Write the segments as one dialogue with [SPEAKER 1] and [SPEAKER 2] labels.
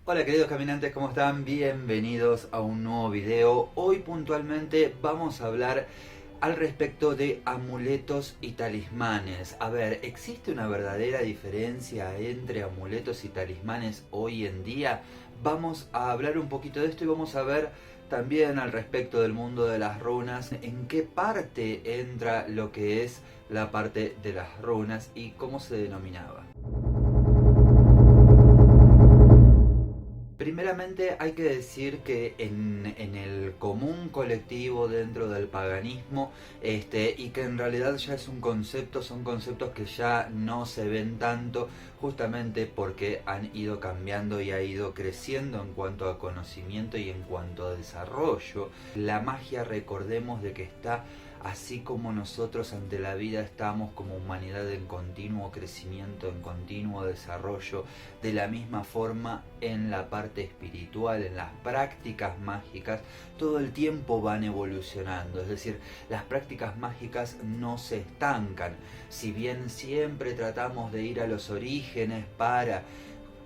[SPEAKER 1] Hola queridos caminantes, ¿cómo están? Bienvenidos a un nuevo video. Hoy puntualmente vamos a hablar al respecto de amuletos y talismanes. A ver, ¿existe una verdadera diferencia entre amuletos y talismanes hoy en día? Vamos a hablar un poquito de esto y vamos a ver también al respecto del mundo de las runas, en qué parte entra lo que es la parte de las runas y cómo se denominaba. Primeramente hay que decir que en el común colectivo dentro del paganismo, y que en realidad ya es un concepto, son conceptos que ya no se ven tanto, justamente porque han ido cambiando y ha ido creciendo en cuanto a conocimiento y en cuanto a desarrollo. La magia, recordemos de que está así como nosotros ante la vida estamos como humanidad en continuo crecimiento, en continuo desarrollo, de la misma forma en la parte espiritual, en las prácticas mágicas, todo el tiempo van evolucionando, es decir, las prácticas mágicas no se estancan. Si bien siempre tratamos de ir a los orígenes para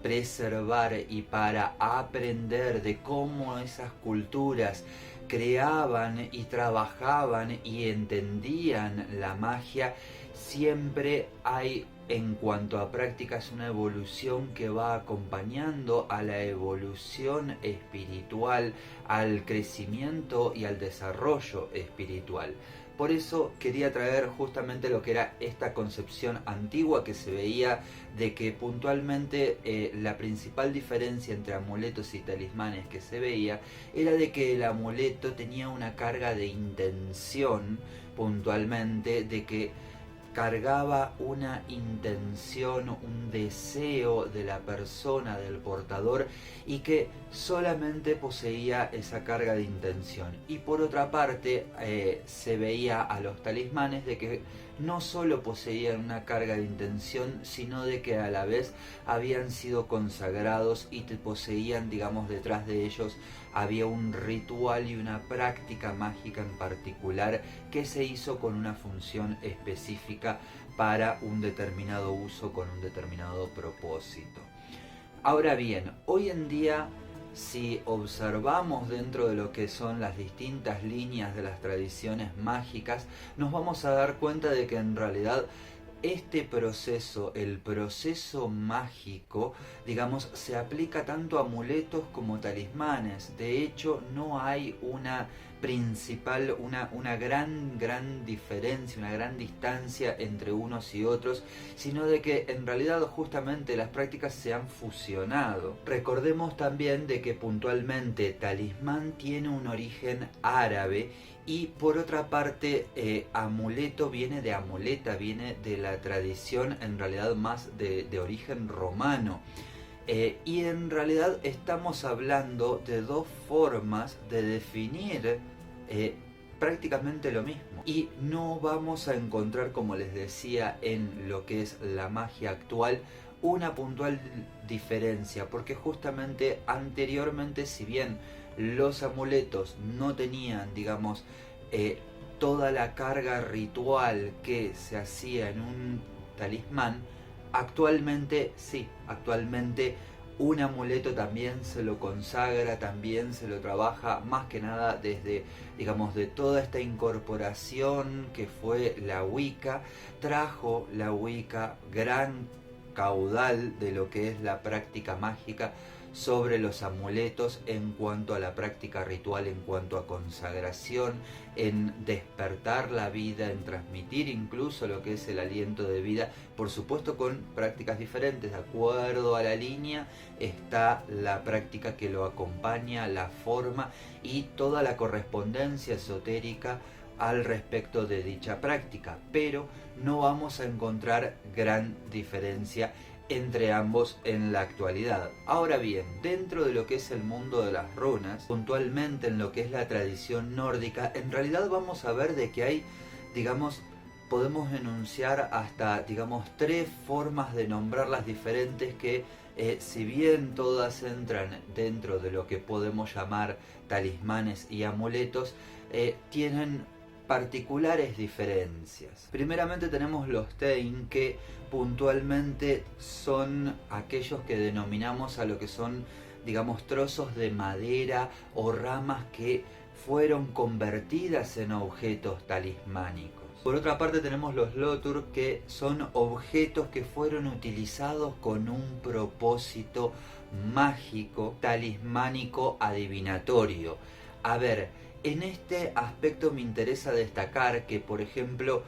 [SPEAKER 1] preservar y para aprender de cómo esas culturas creaban y trabajaban y entendían la magia, siempre hay en cuanto a prácticas una evolución que va acompañando a la evolución espiritual, al crecimiento y al desarrollo espiritual. Por eso quería traer justamente lo que era esta concepción antigua que se veía de que puntualmente la principal diferencia entre amuletos y talismanes que se veía era de que el amuleto tenía una carga de intención puntualmente, de que cargaba una intención, un deseo de la persona, del portador, y que solamente poseía esa carga de intención. Y por otra parte, se veía a los talismanes de que no solo poseían una carga de intención, sino de que a la vez habían sido consagrados y te poseían, digamos, detrás de ellos había un ritual y una práctica mágica en particular que se hizo con una función específica para un determinado uso, con un determinado propósito. Ahora bien, hoy en día, si observamos dentro de lo que son las distintas líneas de las tradiciones mágicas, nos vamos a dar cuenta de que en realidad este proceso, el proceso mágico, digamos, se aplica tanto a amuletos como talismanes. De hecho, no hay una principal, una gran diferencia, una gran distancia entre unos y otros, sino de que en realidad justamente las prácticas se han fusionado. Recordemos también de que puntualmente talismán tiene un origen árabe y por otra parte amuleto viene de amuleta, viene de la tradición en realidad más de origen romano. Y en realidad estamos hablando de dos formas de definir prácticamente lo mismo. Y no vamos a encontrar, como les decía, en lo que es la magia actual, una puntual diferencia, porque justamente anteriormente, si bien los amuletos no tenían, digamos, toda la carga ritual que se hacía en un talismán, actualmente sí, actualmente un amuleto también se lo consagra, también se lo trabaja, más que nada desde, digamos, de toda esta incorporación que fue la Wicca. Trajo la Wicca gran caudal de lo que es la práctica mágica sobre los amuletos en cuanto a la práctica ritual, en cuanto a consagración, en despertar la vida, en transmitir incluso lo que es el aliento de vida, por supuesto con prácticas diferentes, de acuerdo a la línea está la práctica que lo acompaña, la forma y toda la correspondencia esotérica al respecto de dicha práctica, pero no vamos a encontrar gran diferencia entre ambos en la actualidad. Ahora bien, dentro de lo que es el mundo de las runas, puntualmente en lo que es la tradición nórdica, en realidad vamos a ver de que hay, digamos, podemos enunciar hasta, digamos, tres formas de nombrarlas diferentes que, si bien todas entran dentro de lo que podemos llamar talismanes y amuletos, tienen particulares diferencias. Primeramente tenemos los Tein, que puntualmente son aquellos que denominamos a lo que son digamos, trozos de madera o ramas que fueron convertidas en objetos talismánicos. Por otra parte tenemos los Lotur, que son objetos que fueron utilizados con un propósito mágico, talismánico, adivinatorio. A ver, en este aspecto me interesa destacar que, por ejemplo,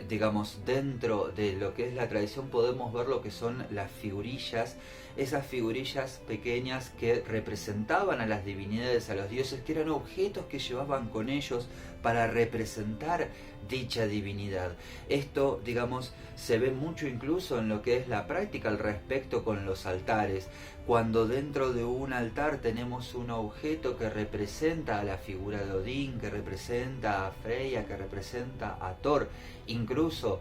[SPEAKER 1] digamos, dentro de lo que es la tradición podemos ver lo que son las figurillas, esas figurillas pequeñas que representaban a las divinidades, a los dioses, que eran objetos que llevaban con ellos para representar dicha divinidad. Esto, digamos, se ve mucho incluso en lo que es la práctica al respecto con los altares, cuando dentro de un altar tenemos un objeto que representa a la figura de Odín, que representa a Freya, que representa a Thor, incluso,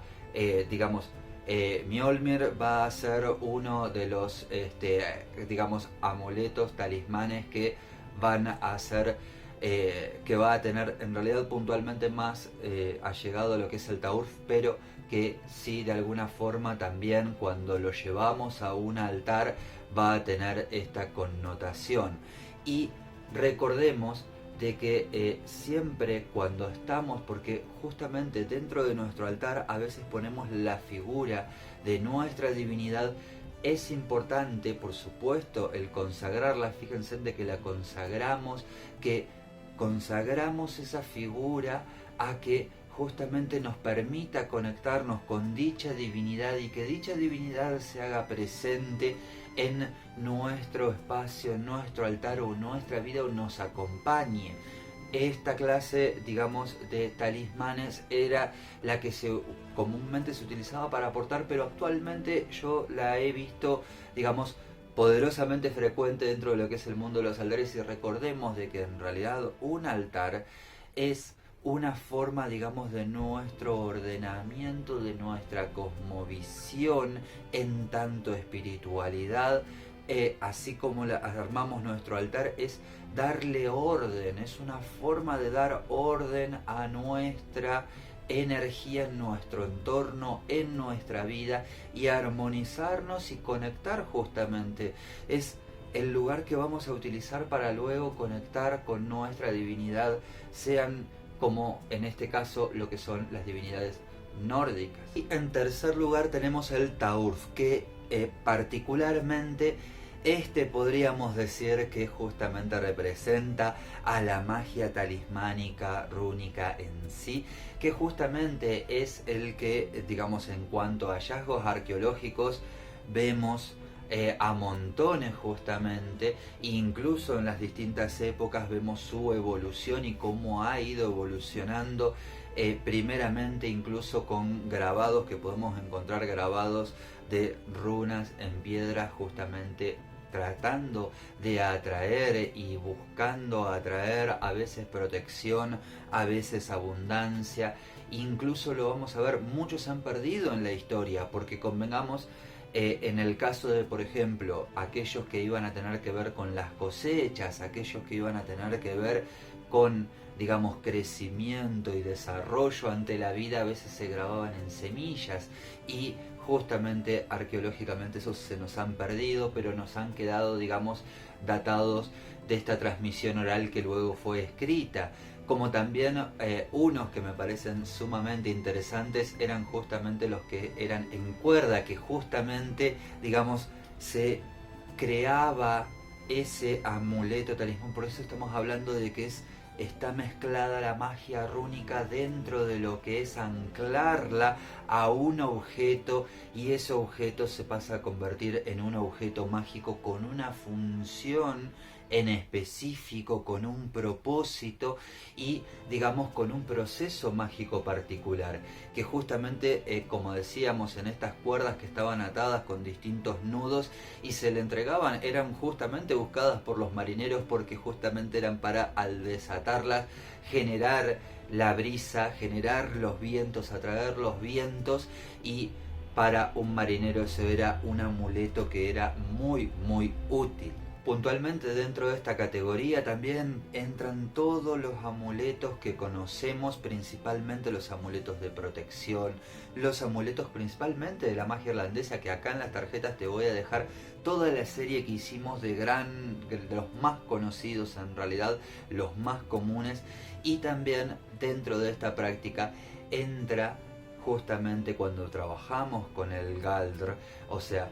[SPEAKER 1] digamos, Mjolnir va a ser uno de los, digamos, amuletos, talismanes que van a ser, que va a tener en realidad puntualmente más allegado a lo que es el Taurf, pero que sí de alguna forma también cuando lo llevamos a un altar va a tener esta connotación. Y recordemos de que siempre cuando estamos, porque justamente dentro de nuestro altar a veces ponemos la figura de nuestra divinidad, es importante, por supuesto, el consagrarla. Fíjense de que la consagramos, que consagramos esa figura a que justamente nos permita conectarnos con dicha divinidad y que dicha divinidad se haga presente en nuestro espacio, en nuestro altar o nuestra vida, o nos acompañe. Esta clase, digamos, de talismanes era la que comúnmente se utilizaba para aportar, pero actualmente yo la he visto, digamos, poderosamente frecuente dentro de lo que es el mundo de los altares. Y recordemos de que en realidad un altar es una forma, digamos, de nuestro ordenamiento, de nuestra cosmovisión en tanto espiritualidad, así como armamos nuestro altar, es darle orden, es una forma de dar orden a nuestra energía en nuestro entorno, en nuestra vida, y armonizarnos y conectar justamente. Es el lugar que vamos a utilizar para luego conectar con nuestra divinidad, sean como en este caso lo que son las divinidades nórdicas. Y en tercer lugar tenemos el Taurf, que particularmente podríamos decir que justamente representa a la magia talismánica rúnica en sí, que justamente es el que, digamos, en cuanto a hallazgos arqueológicos vemos a montones justamente, incluso en las distintas épocas vemos su evolución y cómo ha ido evolucionando, primeramente incluso con grabados que podemos encontrar, grabados de runas en piedra, justamente tratando de atraer y buscando atraer a veces protección, a veces abundancia. Incluso lo vamos a ver, muchos han perdido en la historia, porque convengamos, en el caso de, por ejemplo, aquellos que iban a tener que ver con las cosechas, aquellos que iban a tener que ver con, digamos, crecimiento y desarrollo ante la vida, a veces se grababan en semillas, y justamente arqueológicamente esos se nos han perdido, pero nos han quedado, digamos, datados de esta transmisión oral que luego fue escrita. Como también unos que me parecen sumamente interesantes eran justamente los que eran en cuerda, que justamente, digamos, se creaba ese amuleto talismán. Por eso estamos hablando de que está mezclada la magia rúnica dentro de lo que es anclarla a un objeto, y ese objeto se pasa a convertir en un objeto mágico con una función en específico, con un propósito y, digamos, con un proceso mágico particular, que justamente, como decíamos, en estas cuerdas que estaban atadas con distintos nudos y se le entregaban, eran justamente buscadas por los marineros, porque justamente eran para, al desatarlas, generar la brisa, generar los vientos, atraer los vientos, y para un marinero eso era un amuleto que era muy muy útil. puntualmente dentro de esta categoría también entran todos los amuletos que conocemos, principalmente los amuletos de protección, los amuletos principalmente de la magia irlandesa, que acá en las tarjetas te voy a dejar toda la serie que hicimos de los más conocidos, en realidad los más comunes. Y también dentro de esta práctica entra justamente cuando trabajamos con el Galdr, o sea,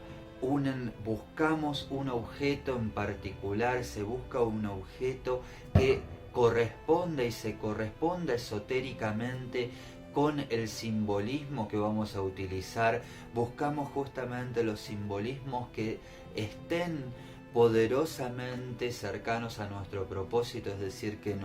[SPEAKER 1] buscamos un objeto en particular, se busca un objeto que corresponda y se corresponda esotéricamente con el simbolismo que vamos a utilizar. Buscamos justamente los simbolismos que estén poderosamente cercanos a nuestro propósito, es decir, que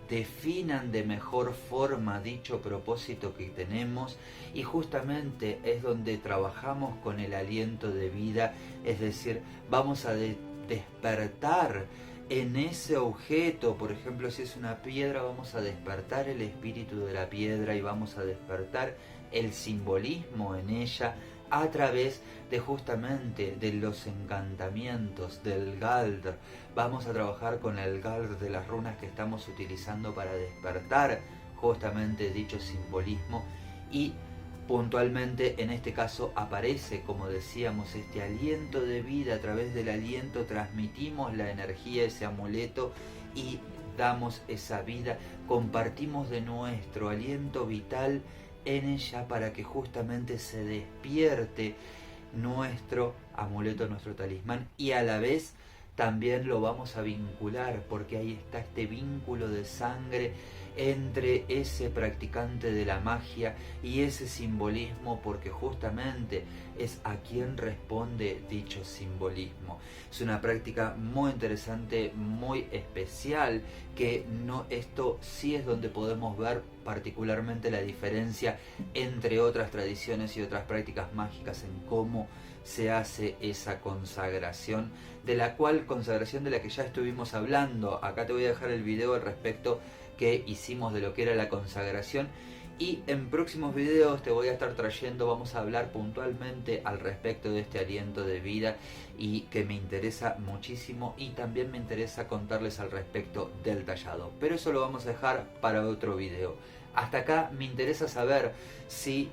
[SPEAKER 1] definan de mejor forma dicho propósito que tenemos, y justamente es donde trabajamos con el aliento de vida, es decir, vamos a despertar en ese objeto. Por ejemplo, si es una piedra, vamos a despertar el espíritu de la piedra y vamos a despertar el simbolismo en ella a través de justamente de los encantamientos del Galdr. Vamos a trabajar con el Galdr de las runas que estamos utilizando para despertar justamente dicho simbolismo, y puntualmente en este caso aparece, como decíamos, este aliento de vida. A través del aliento transmitimos la energía de ese amuleto y damos esa vida, compartimos de nuestro aliento vital en ella para que justamente se despierte nuestro amuleto, nuestro talismán, y a la vez también lo vamos a vincular, porque ahí está este vínculo de sangre entre ese practicante de la magia y ese simbolismo, porque justamente es a quien responde dicho simbolismo. Es una práctica muy interesante, muy especial, que esto sí es donde podemos ver particularmente la diferencia entre otras tradiciones y otras prácticas mágicas en cómo se hace esa consagración, de la que ya estuvimos hablando. Acá te voy a dejar el video al respecto que hicimos de lo que era la consagración, y en próximos videos te voy a estar trayendo, vamos a hablar puntualmente al respecto de este aliento de vida, y que me interesa muchísimo, y también me interesa contarles al respecto del tallado, pero eso lo vamos a dejar para otro video. Hasta acá me interesa saber si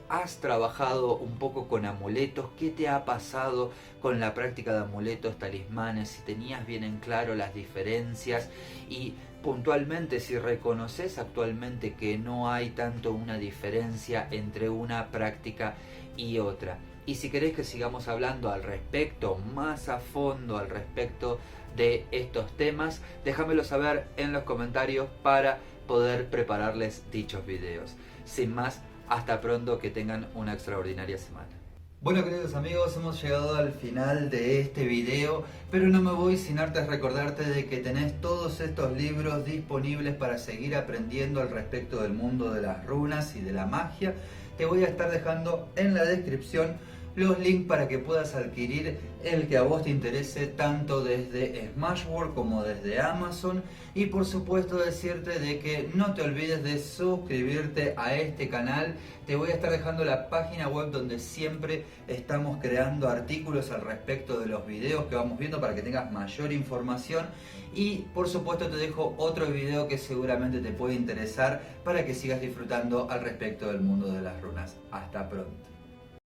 [SPEAKER 1] has trabajado un poco con amuletos, qué te ha pasado con la práctica de amuletos, talismanes, si tenías bien en claro las diferencias, y puntualmente si reconoces actualmente que no hay tanto una diferencia entre una práctica y otra. Y si querés que sigamos hablando al respecto, más a fondo al respecto de estos temas, déjamelo saber en los comentarios para poder prepararles dichos videos. Sin más, hasta pronto, que tengan una extraordinaria semana. Bueno, queridos amigos, hemos llegado al final de este video, pero no me voy sin antes recordarte de que tenés todos estos libros disponibles para seguir aprendiendo al respecto del mundo de las runas y de la magia. Te voy a estar dejando en la descripción los links para que puedas adquirir el que a vos te interese, tanto desde Smashwords como desde Amazon. Y por supuesto decirte de que no te olvides de suscribirte a este canal. Te voy a estar dejando la página web donde siempre estamos creando artículos al respecto de los videos que vamos viendo para que tengas mayor información. Y por supuesto te dejo otro video que seguramente te puede interesar para que sigas disfrutando al respecto del mundo de las runas. Hasta pronto.